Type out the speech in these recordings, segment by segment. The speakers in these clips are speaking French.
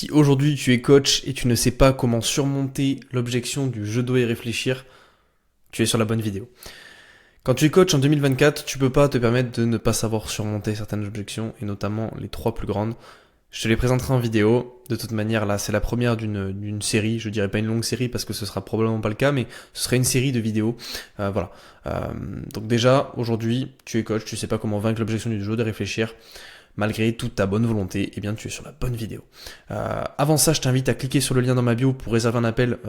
Si aujourd'hui tu es coach et tu ne sais pas comment surmonter l'objection du je dois y réfléchir, tu es sur la bonne vidéo. Quand tu es coach en 2024, tu peux pas te permettre de ne pas savoir surmonter certaines objections, et notamment les 3 plus grandes. Je te les présenterai en vidéo. De toute manière, là, c'est la première d'une série. Je dirais pas une longue série parce que ce sera probablement pas le cas, mais ce serait une série de vidéos. Voilà. Donc déjà, aujourd'hui, tu es coach, tu sais pas comment vaincre l'objection du je dois y réfléchir. Malgré toute ta bonne volonté, eh bien tu es sur la bonne vidéo. Avant ça, je t'invite à cliquer sur le lien dans ma bio pour réserver un appel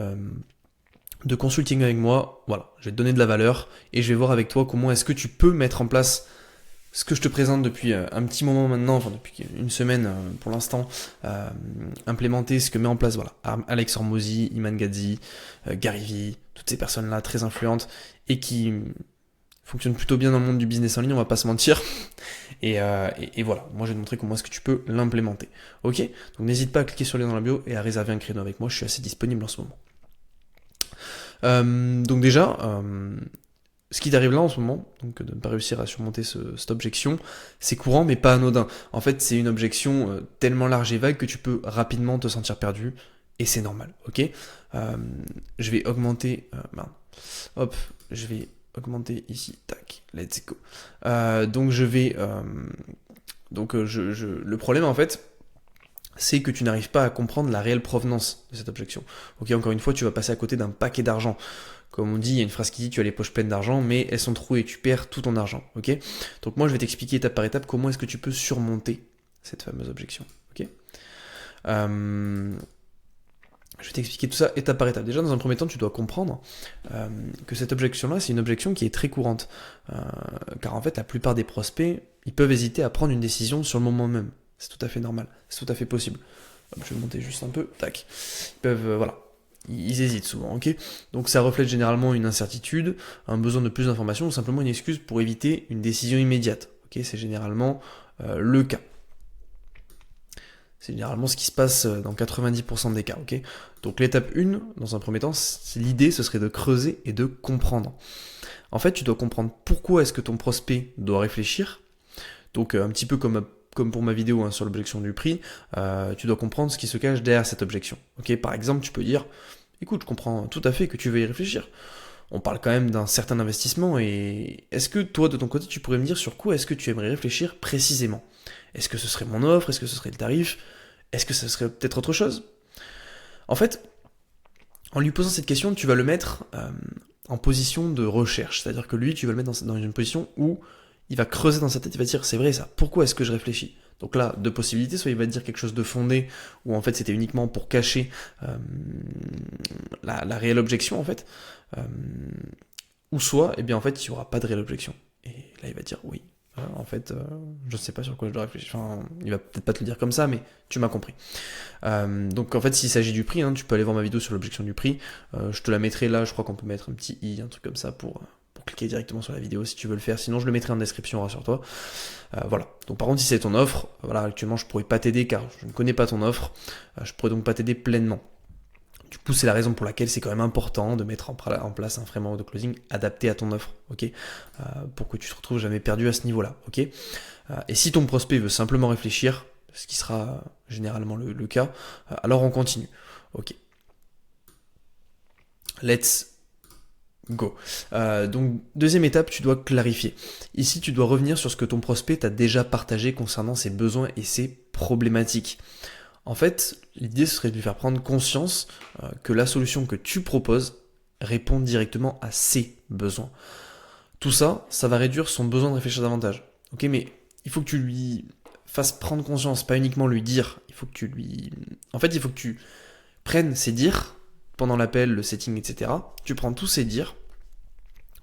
de consulting avec moi. Voilà, je vais te donner de la valeur et je vais voir avec toi comment est-ce que tu peux mettre en place ce que je te présente depuis un petit moment maintenant, enfin depuis une semaine pour l'instant, implémenter ce que met en place voilà, Alex Hormozy, Iman Gadzhi, Gary Vee, toutes ces personnes-là très influentes et qui fonctionnent plutôt bien dans le monde du business en ligne, on va pas se mentir. Et voilà, moi je vais te montrer comment est-ce que tu peux l'implémenter. Ok? Donc n'hésite pas à cliquer sur le lien dans la bio et à réserver un créneau avec moi, je suis assez disponible en ce moment. Donc déjà, ce qui t'arrive là en ce moment, donc de ne pas réussir à surmonter cette objection, c'est courant mais pas anodin. En fait, c'est une objection tellement large et vague que tu peux rapidement te sentir perdu et c'est normal, ok? Je vais augmenter, hop, je vais augmenter ici, tac, let's go. Donc je vais, le problème en fait, c'est que tu n'arrives pas à comprendre la réelle provenance de cette objection. Ok, encore une fois, tu vas passer à côté d'un paquet d'argent. Comme on dit, il y a une phrase qui dit tu as les poches pleines d'argent, mais elles sont trouées et tu perds tout ton argent. Ok, donc moi je vais t'expliquer étape par étape comment est-ce que tu peux surmonter cette fameuse objection. Ok, je vais t'expliquer tout ça étape par étape. Déjà, dans un premier temps, tu dois comprendre que cette objection-là, c'est une objection qui est très courante. Car en fait, la plupart des prospects, ils peuvent hésiter à prendre une décision sur le moment même. C'est tout à fait normal, c'est tout à fait possible. Je vais monter juste un peu, tac. Ils peuvent, voilà, ils hésitent souvent, ok? Donc ça reflète généralement une incertitude, un besoin de plus d'informations ou simplement une excuse pour éviter une décision immédiate. Ok, c'est généralement le cas. C'est généralement ce qui se passe dans 90% des cas, ok? Donc l'étape 1, dans un premier temps, l'idée ce serait de creuser et de comprendre. En fait, tu dois comprendre pourquoi est-ce que ton prospect doit réfléchir. Donc un petit peu comme pour ma vidéo hein, sur l'objection du prix, tu dois comprendre ce qui se cache derrière cette objection. Ok, par exemple, tu peux dire, écoute, je comprends tout à fait que tu veux y réfléchir. On parle quand même d'un certain investissement et est-ce que toi, de ton côté, tu pourrais me dire sur quoi est-ce que tu aimerais réfléchir précisément? Est-ce que ce serait mon offre? Est-ce que ce serait le tarif? Est-ce que ce serait peut-être autre chose? En fait, en lui posant cette question, tu vas le mettre en position de recherche. C'est-à-dire que lui, tu vas le mettre dans une position où il va creuser dans sa tête, il va dire c'est vrai ça, pourquoi est-ce que je réfléchis? Donc là, deux possibilités, soit il va te dire quelque chose de fondé, ou en fait c'était uniquement pour cacher la réelle objection en fait, ou soit, eh bien en fait il n'y aura pas de réelle objection. Et là il va dire oui, en fait je sais pas sur quoi je dois réfléchir, enfin il va peut-être pas te le dire comme ça, mais tu m'as compris. Donc en fait s'il s'agit du prix, hein, tu peux aller voir ma vidéo sur l'objection du prix, je te la mettrai là, je crois qu'on peut mettre un petit i, un truc comme ça pour cliquer directement sur la vidéo si tu veux le faire, sinon je le mettrai en description, rassure-toi. Voilà, donc par contre si c'est ton offre, voilà, actuellement je pourrais pas t'aider car je ne connais pas ton offre, je pourrais donc pas t'aider pleinement. Du coup c'est la raison pour laquelle c'est quand même important de mettre en place un framework de closing adapté à ton offre, ok, pour que tu te retrouves jamais perdu à ce niveau-là, ok. Et si ton prospect veut simplement réfléchir, ce qui sera généralement le cas, alors on continue, ok. Let's go. Donc deuxième étape, tu dois clarifier. Ici, tu dois revenir sur ce que ton prospect t'a déjà partagé concernant ses besoins et ses problématiques. En fait, l'idée ce serait de lui faire prendre conscience que la solution que tu proposes répond directement à ses besoins. Tout ça, ça va réduire son besoin de réfléchir davantage. Ok, mais il faut que tu lui fasses prendre conscience, pas uniquement lui dire. Il faut que tu lui... En fait, il faut que tu prennes ses dires pendant l'appel, le setting, etc. Tu prends tous ces dires,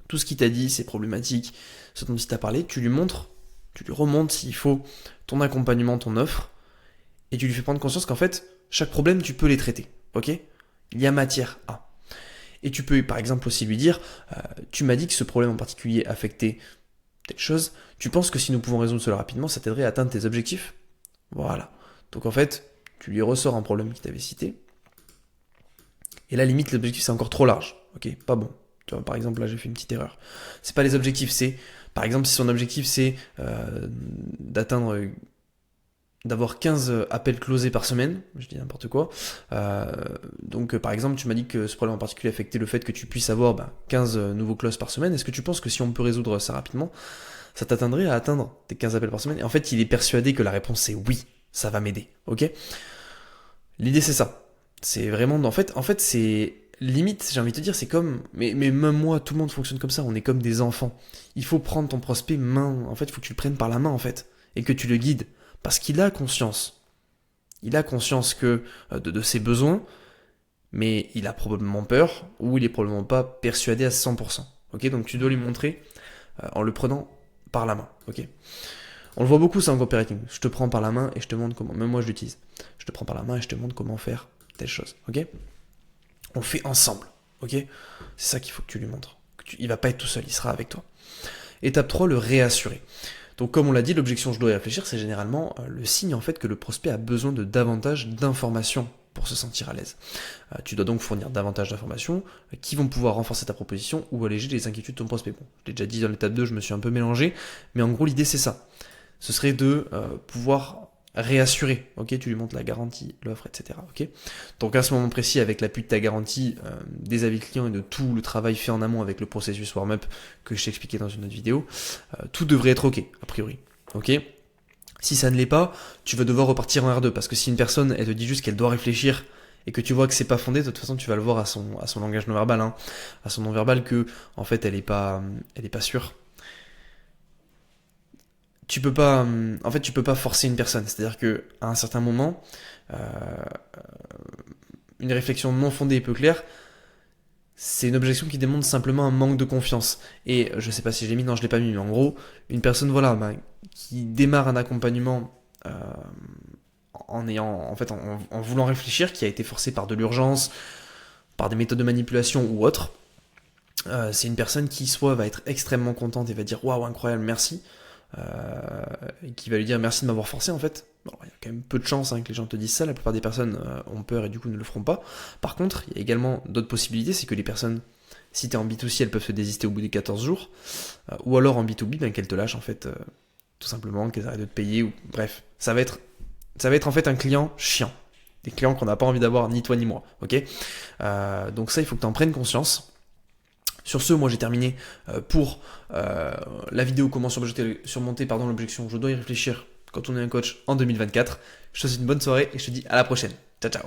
tout ce qu'il t'a dit, ses problématiques, ce dont il t'a parlé, tu lui montres, tu lui remontes s'il faut ton accompagnement, ton offre, et tu lui fais prendre conscience qu'en fait, chaque problème, tu peux les traiter, ok? Il y a matière à. Et tu peux par exemple aussi lui dire, tu m'as dit que ce problème en particulier affectait telle chose, tu penses que si nous pouvons résoudre cela rapidement, ça t'aiderait à atteindre tes objectifs? Voilà. Donc en fait, tu lui ressors un problème qu'il t'avait cité, et là, limite, l'objectif, c'est encore trop large. Ok, pas bon. Tu vois, par exemple, là, j'ai fait une petite erreur. C'est pas les objectifs, c'est... Par exemple, si son objectif, c'est d'atteindre d'avoir 15 appels closés par semaine, je dis n'importe quoi. Donc par exemple, tu m'as dit que ce problème en particulier affectait le fait que tu puisses avoir 15 nouveaux closes par semaine. Est-ce que tu penses que si on peut résoudre ça rapidement, ça t'atteindrait à atteindre tes 15 appels par semaine? Et en fait, il est persuadé que la réponse c'est oui, ça va m'aider, ok? L'idée c'est ça. C'est vraiment, en fait c'est limite, j'ai envie de te dire, c'est comme, mais même moi, tout le monde fonctionne comme ça, on est comme des enfants. Il faut prendre ton prospect en fait, il faut que tu le prennes par la main en fait, et que tu le guides. Parce qu'il a conscience. Il a conscience de ses besoins, mais il a probablement peur, ou il est probablement pas persuadé à 100%. Ok, donc tu dois lui montrer en le prenant par la main. Ok. On le voit beaucoup ça en copywriting. Je te prends par la main et je te montre comment. Même moi je l'utilise. Je te prends par la main et je te montre comment faire telle chose. Ok. On le fait ensemble. Ok. C'est ça qu'il faut que tu lui montres. Il va pas être tout seul, il sera avec toi. Étape 3, le réassurer. Donc comme on l'a dit, l'objection je dois y réfléchir, c'est généralement le signe en fait que le prospect a besoin de davantage d'informations pour se sentir à l'aise. Tu dois donc fournir davantage d'informations qui vont pouvoir renforcer ta proposition ou alléger les inquiétudes de ton prospect. Bon, je l'ai déjà dit dans l'étape 2, je me suis un peu mélangé, mais en gros l'idée c'est ça. Ce serait de pouvoir réassurer, ok, tu lui montres la garantie, l'offre, etc. Ok. Donc à ce moment précis, avec l'appui de ta garantie, des avis clients et de tout le travail fait en amont avec le processus warm-up que je t'ai expliqué dans une autre vidéo, tout devrait être ok, a priori. Ok. Si ça ne l'est pas, tu vas devoir repartir en R2, parce que si une personne, elle te dit juste qu'elle doit réfléchir, et que tu vois que c'est pas fondé, de toute façon tu vas le voir à son langage non verbal, hein, à son non verbal que, en fait, elle est pas sûre. Tu peux pas forcer une personne. C'est-à-dire que à un certain moment, euh, une réflexion non fondée et peu claire, c'est une objection qui démontre simplement un manque de confiance. Et je sais pas si je l'ai mis, non je l'ai pas mis, mais en gros, une personne qui démarre un accompagnement en voulant réfléchir, qui a été forcée par de l'urgence, par des méthodes de manipulation ou autre, c'est une personne qui soit va être extrêmement contente et va dire waouh incroyable merci, et qui va lui dire merci de m'avoir forcé en fait. Bon, il y a quand même peu de chance que les gens te disent ça, la plupart des personnes ont peur et du coup ne le feront pas. Par contre, il y a également d'autres possibilités, c'est que les personnes, si tu es en B2C, elles peuvent se désister au bout des 14 jours, ou alors en B2B, qu'elles te lâchent en fait, tout simplement, qu'elles arrêtent de te payer, ou bref, ça va être en fait un client chiant. Des clients qu'on n'a pas envie d'avoir, ni toi ni moi, ok. Donc ça, il faut que tu en prennes conscience. Sur ce, moi j'ai terminé pour la vidéo comment surmonter l'objection je dois y réfléchir quand on est un coach en 2024. Je te souhaite une bonne soirée et je te dis à la prochaine. Ciao ciao.